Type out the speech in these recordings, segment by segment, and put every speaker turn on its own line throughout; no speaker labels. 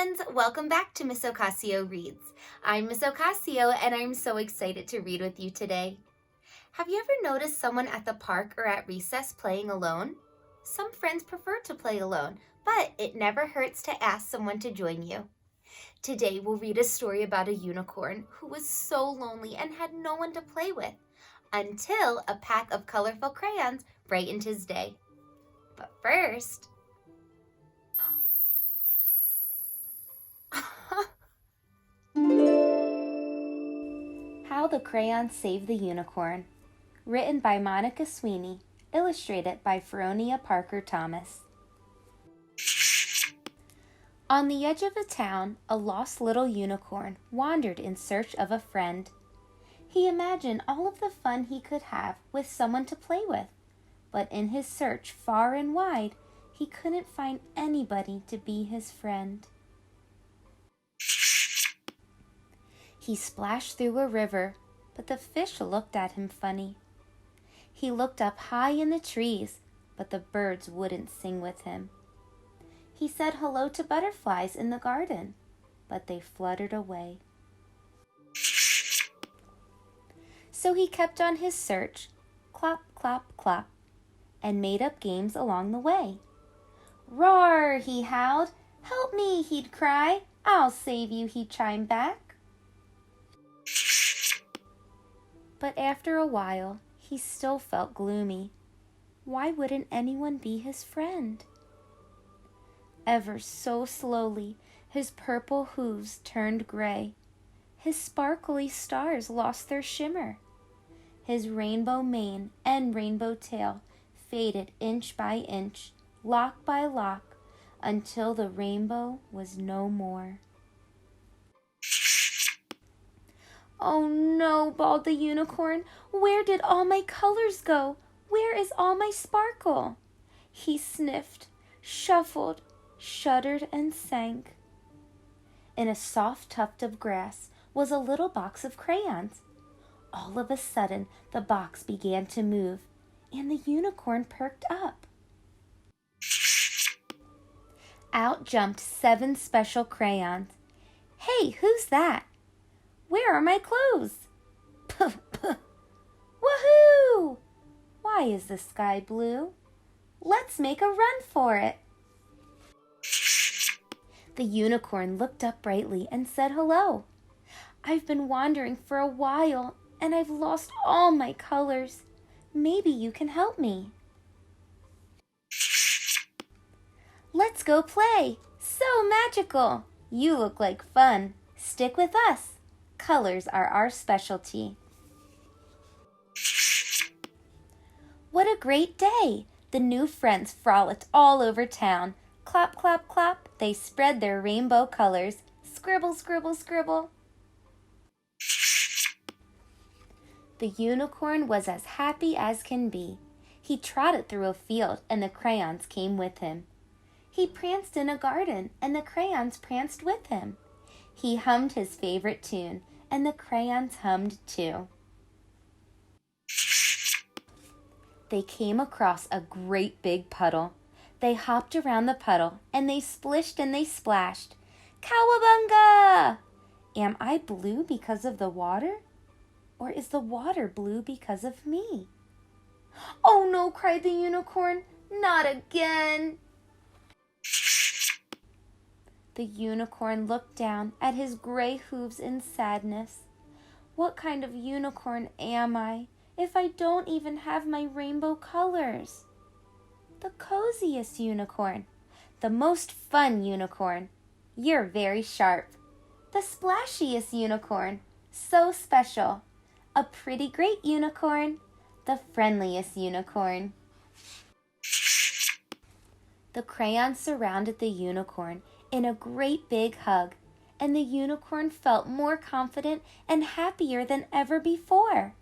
friends! Welcome back to Miss Ocasio Reads. I'm Miss Ocasio and I'm so excited to read with you today. Have you ever noticed someone at the park or at recess playing alone? Some friends prefer to play alone, but it never hurts to ask someone to join you. Today we'll read a story about a unicorn who was so lonely and had no one to play with, until a pack of colorful crayons brightened his day. But first, How the Crayon Saved the Unicorn, written by Monica Sweeney, illustrated by Feronia Parker Thomas. On the edge of a town, a lost little unicorn wandered in search of a friend. He imagined all of the fun he could have with someone to play with, but in his search far and wide, he couldn't find anybody to be his friend. He splashed through a river, but the fish looked at him funny. He looked up high in the trees, but the birds wouldn't sing with him. He said hello to butterflies in the garden, but they fluttered away. So he kept on his search, clop, clop, clop, and made up games along the way. Roar, he howled. Help me, he'd cry. I'll save you, he'd chime back. But after a while, he still felt gloomy. Why wouldn't anyone be his friend? Ever so slowly, his purple hooves turned gray. His sparkly stars lost their shimmer. His rainbow mane and rainbow tail faded inch by inch, lock by lock, until the rainbow was no more. Oh no, bawled the unicorn. Where did all my colors go? Where is all my sparkle? He sniffed, shuffled, shuddered, and sank. In a soft tuft of grass was a little box of crayons. All of a sudden, the box began to move, and the unicorn perked up. Out jumped 7 special crayons. Hey, who's that? Where are my clothes? Puh, puh. Woohoo! Why is the sky blue? Let's make a run for it. The unicorn looked up brightly and said hello. I've been wandering for a while and I've lost all my colors. Maybe you can help me. Let's go play. So magical. You look like fun. Stick with us. Colors are our specialty. What a great day! The new friends frolicked all over town. Clop, clop, clop, they spread their rainbow colors. Scribble, scribble, scribble. The unicorn was as happy as can be. He trotted through a field, and the crayons came with him. He pranced in a garden, and the crayons pranced with him. He hummed his favorite tune, and the crayons hummed too. They came across a great big puddle. They hopped around the puddle, and they splished and they splashed. Cowabunga! Am I blue because of the water? Or is the water blue because of me? Oh no, cried the unicorn, not again! The unicorn looked down at his gray hooves in sadness. What kind of unicorn am I if I don't even have my rainbow colors? The coziest unicorn, the most fun unicorn. You're very sharp. The splashiest unicorn, so special. A pretty great unicorn, the friendliest unicorn. The crayons surrounded the unicorn in a great big hug, and the unicorn felt more confident and happier than ever before.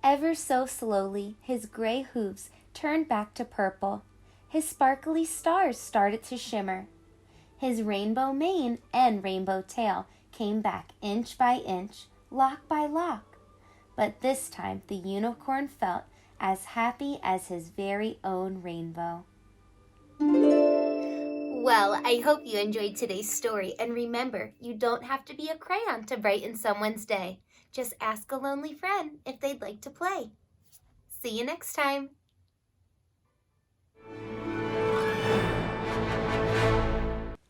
Ever so slowly, his gray hooves turned back to purple. His sparkly stars started to shimmer. His rainbow mane and rainbow tail came back inch by inch, lock by lock. But this time the unicorn felt as happy as his very own rainbow. Well, I hope you enjoyed today's story, and remember, you don't have to be a crayon to brighten someone's day. Just ask a lonely friend if they'd like to play. See you next time.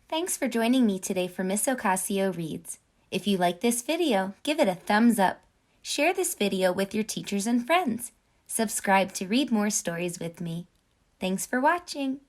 Thanks for joining me today for Miss Ocasio Reads. If you like this video, give it a thumbs up. Share this video with your teachers and friends. Subscribe to read more stories with me. Thanks for watching.